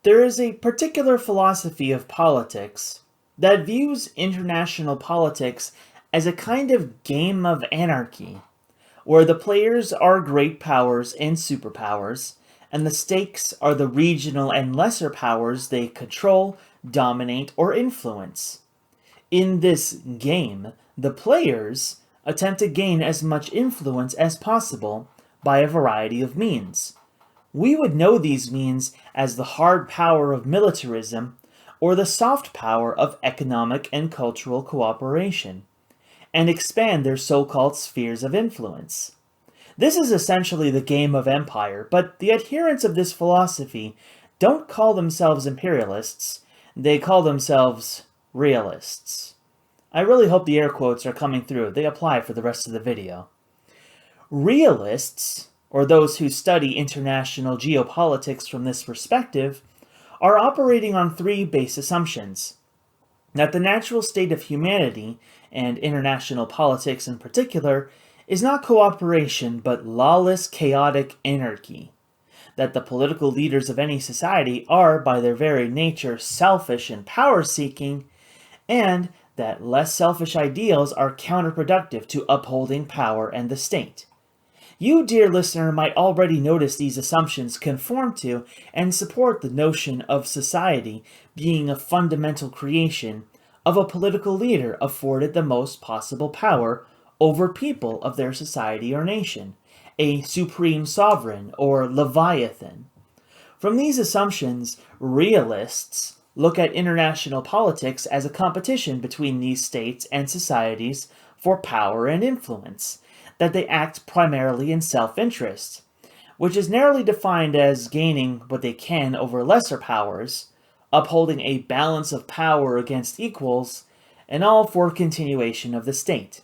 There is a particular philosophy of politics that views international politics as a kind of game of anarchy, where the players are great powers and superpowers, and the stakes are the regional and lesser powers they control, dominate, or influence. In this game, the players attempt to gain as much influence as possible by a variety of means. We would know these means as the hard power of militarism or the soft power of economic and cultural cooperation, and expand their so-called spheres of influence. This is essentially the game of empire, but the adherents of this philosophy don't call themselves imperialists, they call themselves realists. I really hope the air quotes are coming through. They apply for the rest of the video. Realists, or those who study international geopolitics from this perspective, are operating on three base assumptions: that the natural state of humanity, and international politics in particular, is not cooperation but lawless, chaotic anarchy; that the political leaders of any society are, by their very nature, selfish and power-seeking; and that less selfish ideals are counterproductive to upholding power and the state. You, dear listener, might already notice these assumptions conform to and support the notion of society being a fundamental creation of a political leader afforded the most possible power over people of their society or nation, a supreme sovereign or leviathan. From these assumptions, realists look at international politics as a competition between these states and societies for power and influence, that they act primarily in self-interest, which is narrowly defined as gaining what they can over lesser powers, upholding a balance of power against equals, and all for continuation of the state.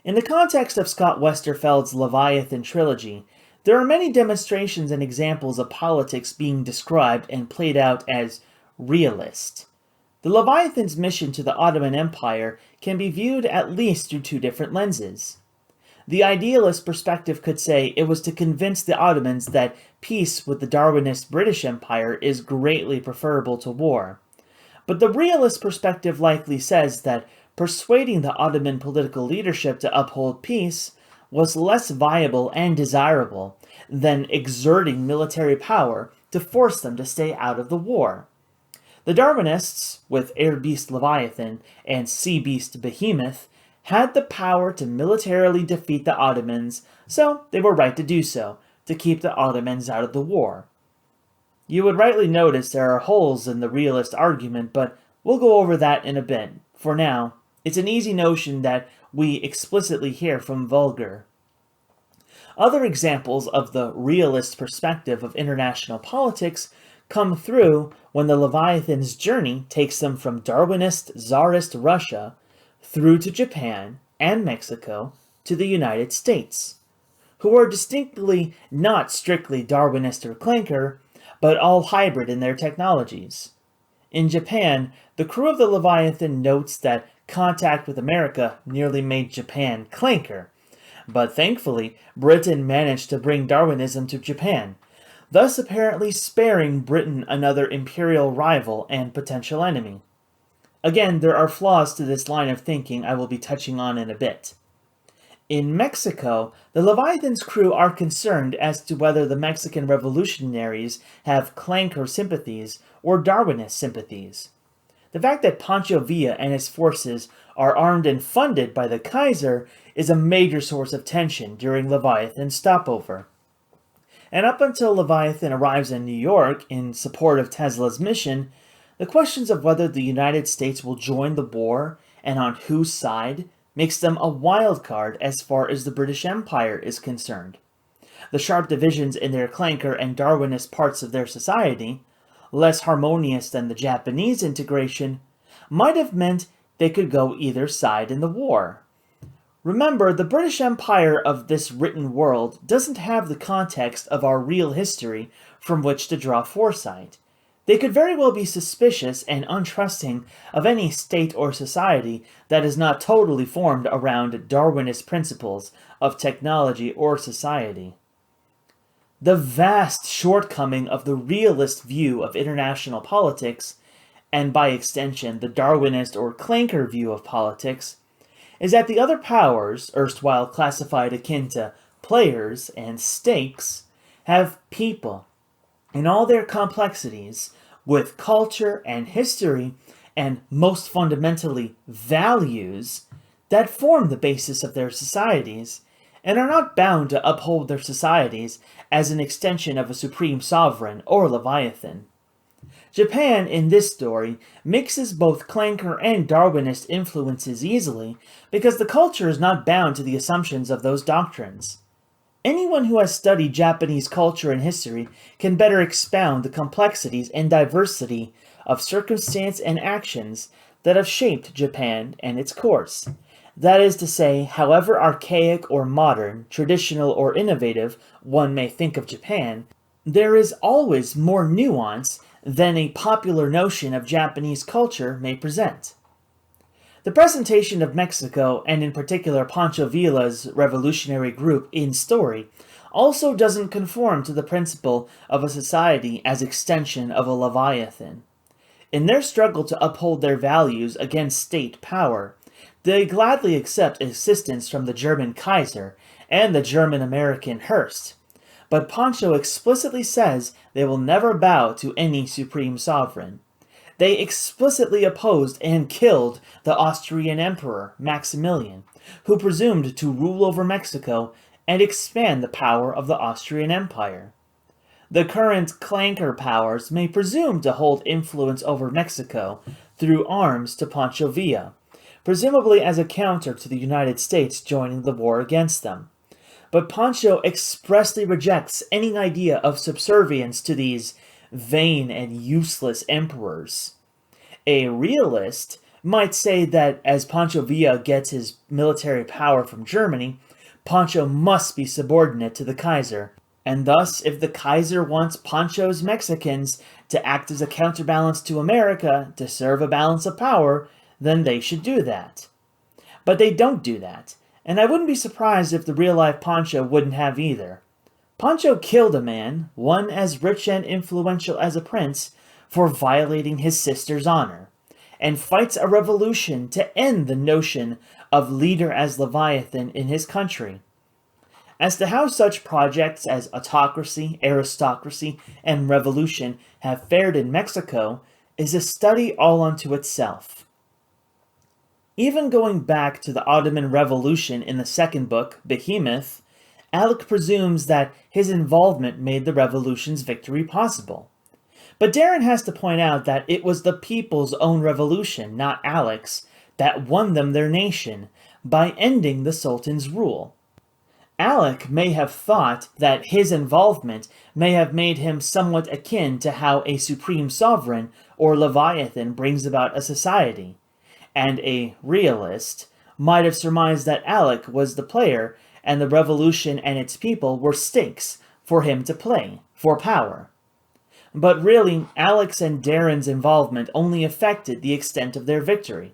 In the context of Scott Westerfeld's Leviathan trilogy, there are many demonstrations and examples of politics being described and played out as realist. The Leviathan's mission to the Ottoman Empire can be viewed at least through two different lenses. The idealist perspective could say it was to convince the Ottomans that peace with the Darwinist British Empire is greatly preferable to war. But the realist perspective likely says that persuading the Ottoman political leadership to uphold peace was less viable and desirable than exerting military power to force them to stay out of the war. The Darwinists, with Air Beast Leviathan and Sea Beast Behemoth, had the power to militarily defeat the Ottomans, so they were right to do so, to keep the Ottomans out of the war. You would rightly notice there are holes in the realist argument, but we'll go over that in a bit. For now, it's an easy notion that we explicitly hear from Vulgar. Other examples of the realist perspective of international politics come through when the Leviathan's journey takes them from Darwinist Tsarist Russia through to Japan and Mexico to the United States, who are distinctly not strictly Darwinist or clanker, but all hybrid in their technologies. In Japan, the crew of the Leviathan notes that contact with America nearly made Japan clanker, but thankfully Britain managed to bring Darwinism to Japan, thus apparently sparing Britain another imperial rival and potential enemy. Again, there are flaws to this line of thinking I will be touching on in a bit. In Mexico, the Leviathan's crew are concerned as to whether the Mexican revolutionaries have clanker sympathies or Darwinist sympathies. The fact that Pancho Villa and his forces are armed and funded by the Kaiser is a major source of tension during Leviathan's stopover. And up until Leviathan arrives in New York in support of Tesla's mission, the questions of whether the United States will join the war and on whose side makes them a wild card as far as the British Empire is concerned. The sharp divisions in their clanker and Darwinist parts of their society, less harmonious than the Japanese integration, might have meant they could go either side in the war. Remember, the British Empire of this written world doesn't have the context of our real history from which to draw foresight. They could very well be suspicious and untrusting of any state or society that is not totally formed around Darwinist principles of technology or society. The vast shortcoming of the realist view of international politics, and by extension the Darwinist or Clanker view of politics, is that the other powers, erstwhile classified akin to players and stakes, have people in all their complexities, with culture and history, and most fundamentally values, that form the basis of their societies, and are not bound to uphold their societies as an extension of a supreme sovereign or leviathan. Japan, in this story, mixes both Clanker and Darwinist influences easily because the culture is not bound to the assumptions of those doctrines. Anyone who has studied Japanese culture and history can better expound the complexities and diversity of circumstance and actions that have shaped Japan and its course. That is to say, however archaic or modern, traditional or innovative one may think of Japan, there is always more nuance than a popular notion of Japanese culture may present. The presentation of Mexico, and in particular Pancho Villa's revolutionary group in story, also doesn't conform to the principle of a society as extension of a leviathan. In their struggle to uphold their values against state power, they gladly accept assistance from the German Kaiser and the German-American Hearst, but Pancho explicitly says they will never bow to any supreme sovereign. They explicitly opposed and killed the Austrian Emperor, Maximilian, who presumed to rule over Mexico and expand the power of the Austrian Empire. The current Clanker powers may presume to hold influence over Mexico through arms to Pancho Villa, presumably as a counter to the United States joining the war against them. But Pancho expressly rejects any idea of subservience to these vain and useless emperors. A realist might say that as Pancho Villa gets his military power from Germany, Pancho must be subordinate to the Kaiser, and thus if the Kaiser wants Pancho's Mexicans to act as a counterbalance to America to serve a balance of power, then they should do that. But they don't do that, and I wouldn't be surprised if the real-life Pancho wouldn't have either. Pancho killed a man, one as rich and influential as a prince, for violating his sister's honor, and fights a revolution to end the notion of leader as Leviathan in his country. As to how such projects as autocracy, aristocracy, and revolution have fared in Mexico is a study all unto itself. Even going back to the Ottoman Revolution in the second book, Behemoth, Alec presumes that his involvement made the revolution's victory possible. But Darren has to point out that it was the people's own revolution, not Alec's, that won them their nation by ending the Sultan's rule. Alec may have thought that his involvement may have made him somewhat akin to how a supreme sovereign or Leviathan brings about a society, and a realist might have surmised that Alec was the player and the revolution and its people were stakes for him to play, for power. But really, Alec's and Darren's involvement only affected the extent of their victory.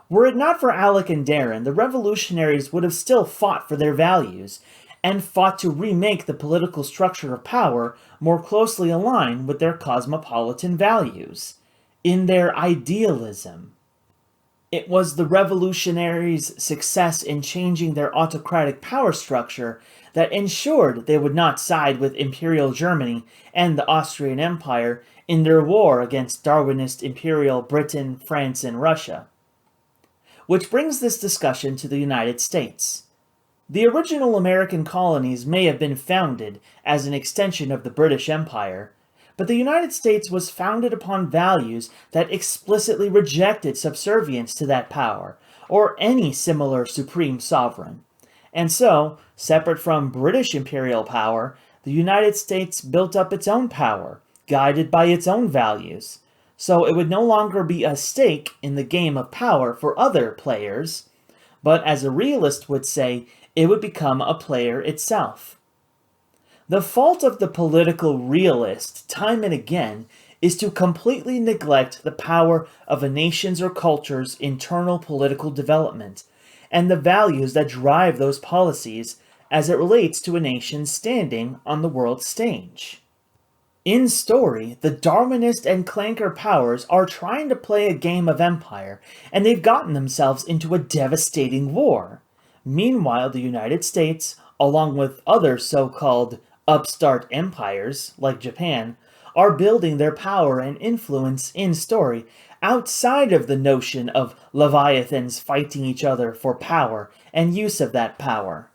Were it not for Alec and Darren, the revolutionaries would have still fought for their values, and fought to remake the political structure of power more closely aligned with their cosmopolitan values, in their idealism. It was the revolutionaries' success in changing their autocratic power structure that ensured they would not side with Imperial Germany and the Austrian Empire in their war against Darwinist Imperial Britain, France, and Russia. Which brings this discussion to the United States. The original American colonies may have been founded as an extension of the British Empire, but the United States was founded upon values that explicitly rejected subservience to that power, or any similar supreme sovereign. And so, separate from British imperial power, the United States built up its own power, guided by its own values. So it would no longer be a stake in the game of power for other players, but as a realist would say, it would become a player itself. The fault of the political realist, time and again, is to completely neglect the power of a nation's or culture's internal political development, and the values that drive those policies as it relates to a nation's standing on the world stage. In story, the Darwinist and Clanker powers are trying to play a game of empire, and they've gotten themselves into a devastating war. Meanwhile, the United States, along with other so-called upstart empires, like Japan, are building their power and influence in story outside of the notion of leviathans fighting each other for power and use of that power.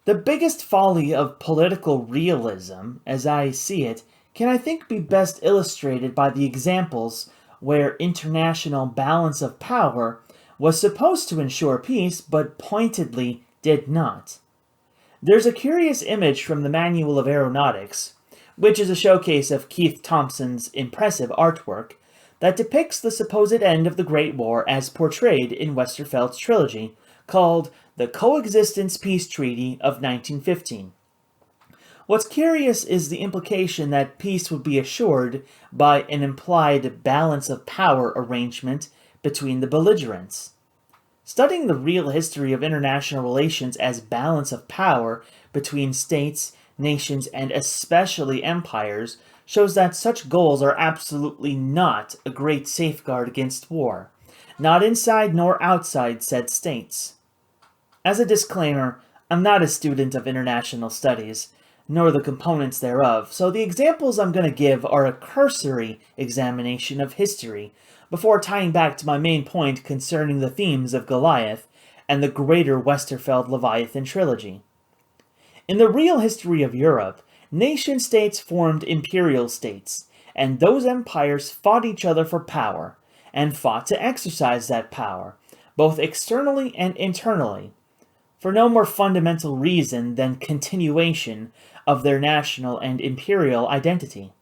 The biggest folly of political realism, as I see it, can I think be best illustrated by the examples where international balance of power was supposed to ensure peace but pointedly did not. There's a curious image from the Manual of Aeronautics, which is a showcase of Keith Thompson's impressive artwork, that depicts the supposed end of the Great War as portrayed in Westerfeld's trilogy, called the Coexistence Peace Treaty of 1915. What's curious is the implication that peace would be assured by an implied balance of power arrangement between the belligerents. Studying the real history of international relations as balance of power between states, nations, and especially empires shows that such goals are absolutely not a great safeguard against war, not inside nor outside said states. As a disclaimer, I'm not a student of international studies, nor the components thereof, so the examples I'm going to give are a cursory examination of history, before tying back to my main point concerning the themes of Goliath and the greater Westerfeld Leviathan trilogy. In the real history of Europe, nation-states formed imperial states, and those empires fought each other for power, and fought to exercise that power, both externally and internally, for no more fundamental reason than continuation of their national and imperial identity.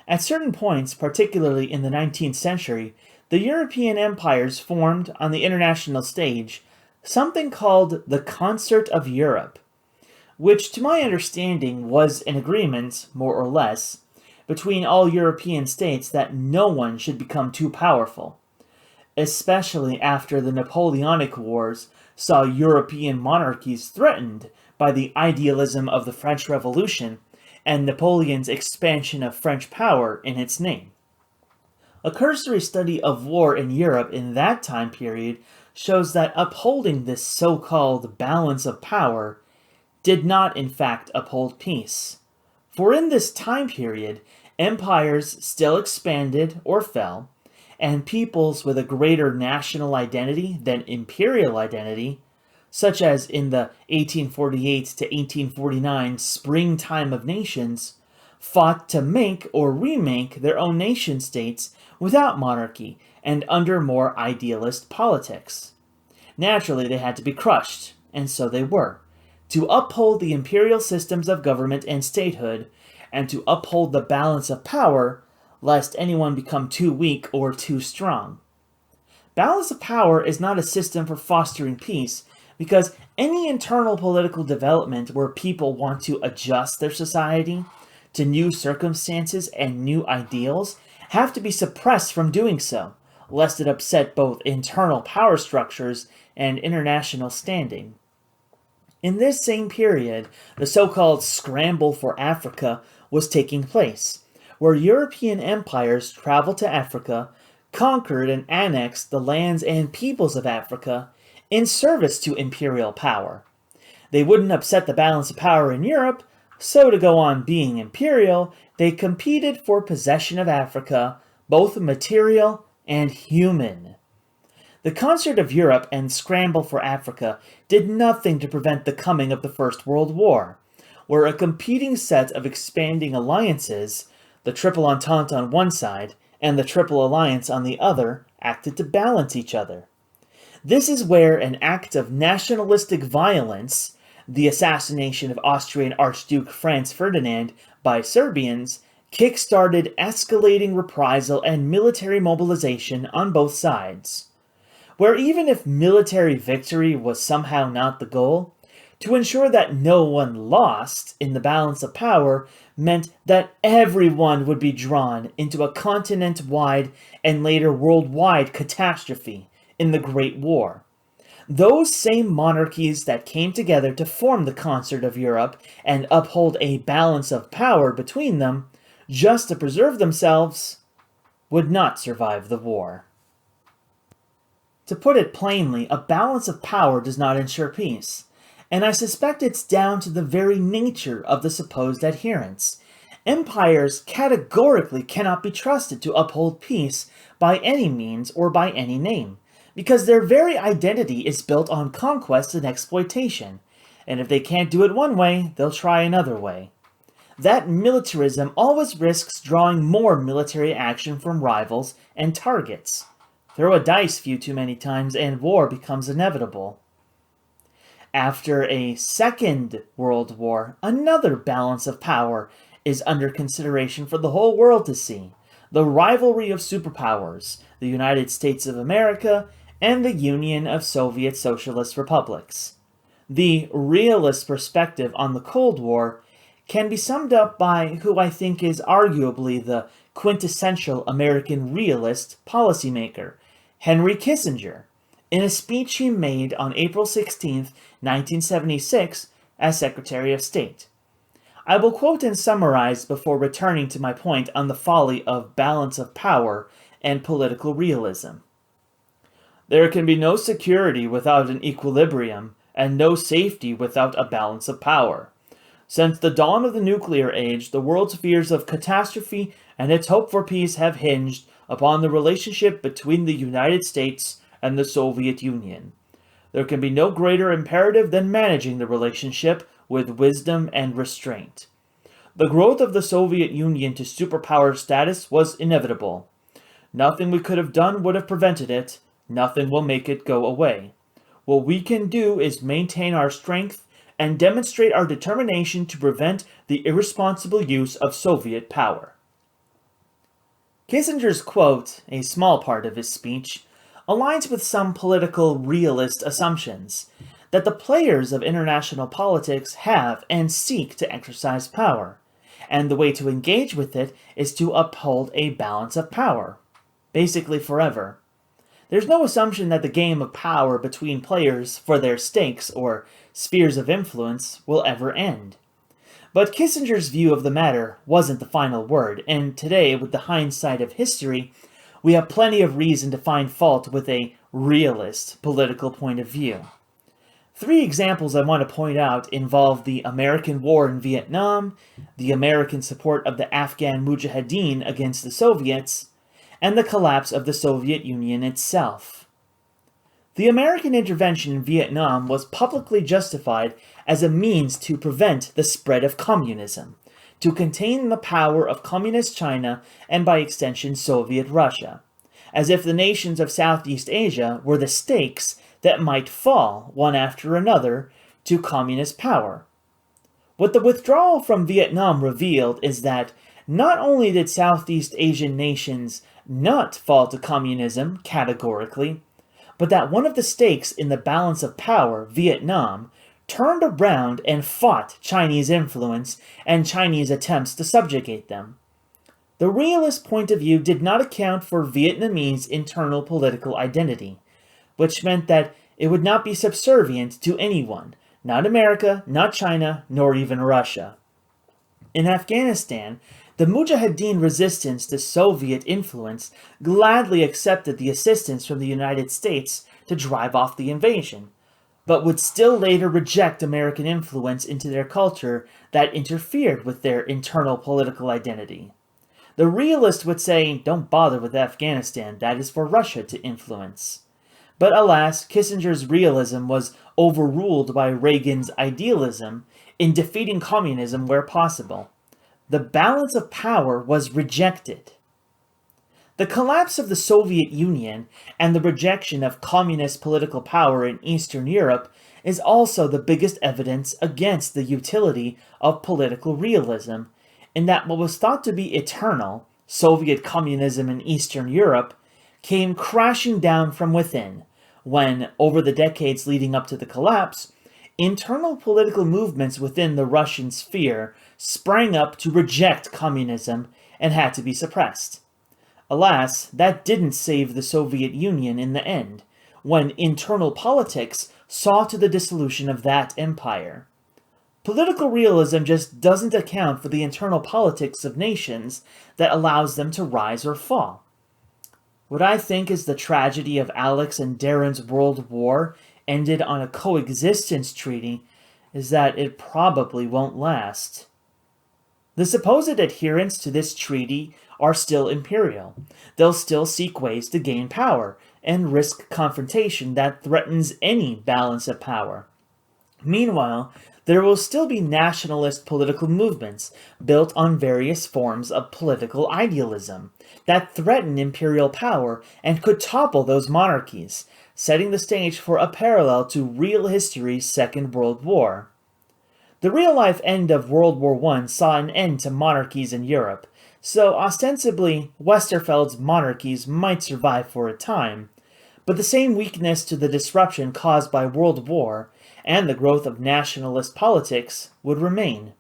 At certain points, particularly in the 19th century, the European empires formed on the international stage something called the Concert of Europe, which to my understanding was an agreement, more or less, between all European states that no one should become too powerful, especially after the Napoleonic Wars saw European monarchies threatened by the idealism of the French Revolution and Napoleon's expansion of French power in its name. A cursory study of war in Europe in that time period shows that upholding this so-called balance of power did not in fact uphold peace. For in this time period, empires still expanded or fell, and peoples with a greater national identity than imperial identity, such as in the 1848 to 1849 Springtime of Nations, fought to make or remake their own nation-states without monarchy and under more idealist politics. Naturally, they had to be crushed, and so they were, to uphold the imperial systems of government and statehood, and to uphold the balance of power, lest anyone become too weak or too strong. Balance of power is not a system for fostering peace, because any internal political development where people want to adjust their society to new circumstances and new ideals have to be suppressed from doing so, lest it upset both internal power structures and international standing. In this same period, the so-called scramble for Africa was taking place, where European empires traveled to Africa, conquered and annexed the lands and peoples of Africa in service to imperial power. They wouldn't upset the balance of power in Europe, so to go on being imperial, they competed for possession of Africa, both material and human. The Concert of Europe and Scramble for Africa did nothing to prevent the coming of the First World War, where a competing set of expanding alliances, the Triple Entente on one side and the Triple Alliance on the other, acted to balance each other. This is where an act of nationalistic violence, the assassination of Austrian Archduke Franz Ferdinand by Serbians, kick-started escalating reprisal and military mobilization on both sides. Where even if military victory was somehow not the goal, to ensure that no one lost in the balance of power meant that everyone would be drawn into a continent-wide and later worldwide catastrophe in the Great War. Those same monarchies that came together to form the concert of Europe and uphold a balance of power between them, just to preserve themselves, would not survive the war. To put it plainly, a balance of power does not ensure peace, and I suspect it's down to the very nature of the supposed adherents. Empires categorically cannot be trusted to uphold peace by any means or by any name, because their very identity is built on conquest and exploitation, and if they can't do it one way, they'll try another way. That militarism always risks drawing more military action from rivals and targets. Throw a dice few too many times and war becomes inevitable. After a Second World War, another balance of power is under consideration for the whole world to see. The rivalry of superpowers, the United States of America and the Union of Soviet Socialist Republics. The realist perspective on the Cold War can be summed up by who I think is arguably the quintessential American realist policymaker, Henry Kissinger, in a speech he made on April 16, 1976, as Secretary of State. I will quote and summarize before returning to my point on the folly of balance of power and political realism. There can be no security without an equilibrium, and no safety without a balance of power. Since the dawn of the nuclear age, the world's fears of catastrophe and its hope for peace have hinged upon the relationship between the United States and the Soviet Union. There can be no greater imperative than managing the relationship with wisdom and restraint. The growth of the Soviet Union to superpower status was inevitable. Nothing we could have done would have prevented it. Nothing will make it go away. What we can do is maintain our strength and demonstrate our determination to prevent the irresponsible use of Soviet power. Kissinger's quote, a small part of his speech, aligns with some political realist assumptions that the players of international politics have and seek to exercise power, and the way to engage with it is to uphold a balance of power, basically forever. There's no assumption that the game of power between players for their stakes or spheres of influence will ever end. But Kissinger's view of the matter wasn't the final word, and today, with the hindsight of history, we have plenty of reason to find fault with a realist political point of view. 3 examples I want to point out involve the American war in Vietnam, the American support of the Afghan Mujahideen against the Soviets, and the collapse of the Soviet Union itself. The American intervention in Vietnam was publicly justified as a means to prevent the spread of communism, to contain the power of Communist China and by extension Soviet Russia, as if the nations of Southeast Asia were the stakes that might fall, one after another, to communist power. What the withdrawal from Vietnam revealed is that not only did Southeast Asian nations not fall to communism categorically, but that one of the stakes in the balance of power, Vietnam, turned around and fought Chinese influence and Chinese attempts to subjugate them. The realist point of view did not account for Vietnamese internal political identity, which meant that it would not be subservient to anyone, not America, not China, nor even Russia. In Afghanistan, the Mujahideen resistance to Soviet influence gladly accepted the assistance from the United States to drive off the invasion, but would still later reject American influence into their culture that interfered with their internal political identity. The realist would say, don't bother with Afghanistan, that is for Russia to influence. But alas, Kissinger's realism was overruled by Reagan's idealism in defeating communism where possible. The balance of power was rejected. The collapse of the Soviet Union and the rejection of communist political power in Eastern Europe is also the biggest evidence against the utility of political realism, in that what was thought to be eternal, Soviet communism in Eastern Europe, came crashing down from within when, over the decades leading up to the collapse, internal political movements within the Russian sphere sprang up to reject communism and had to be suppressed. Alas, that didn't save the Soviet Union in the end, when internal politics saw to the dissolution of that empire. Political realism just doesn't account for the internal politics of nations that allows them to rise or fall. What I think is the tragedy of Alex and Darren's World War ended on a coexistence treaty is that it probably won't last. The supposed adherents to this treaty are still imperial. They'll still seek ways to gain power and risk confrontation that threatens any balance of power. Meanwhile, there will still be nationalist political movements built on various forms of political idealism that threaten imperial power and could topple those monarchies, setting the stage for a parallel to real history's Second World War. The real-life end of World War I saw an end to monarchies in Europe, so ostensibly Westerfeld's monarchies might survive for a time, but the same weakness to the disruption caused by World War and the growth of nationalist politics would remain.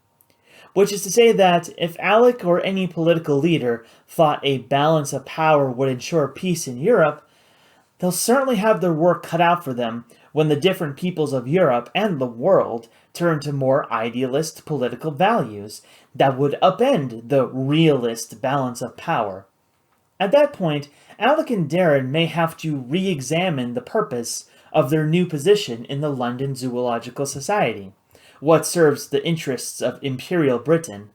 Which is to say that if Alec or any political leader thought a balance of power would ensure peace in Europe, they'll certainly have their work cut out for them when the different peoples of Europe and the world turn to more idealist political values that would upend the realist balance of power. At that point, Alec and Darren may have to re-examine the purpose of their new position in the London Zoological Society, what serves the interests of Imperial Britain,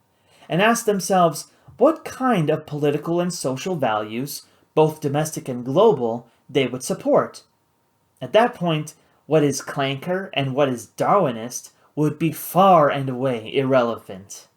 and ask themselves what kind of political and social values, both domestic and global, they would support. At that point, what is clanker and what is Darwinist would be far and away irrelevant.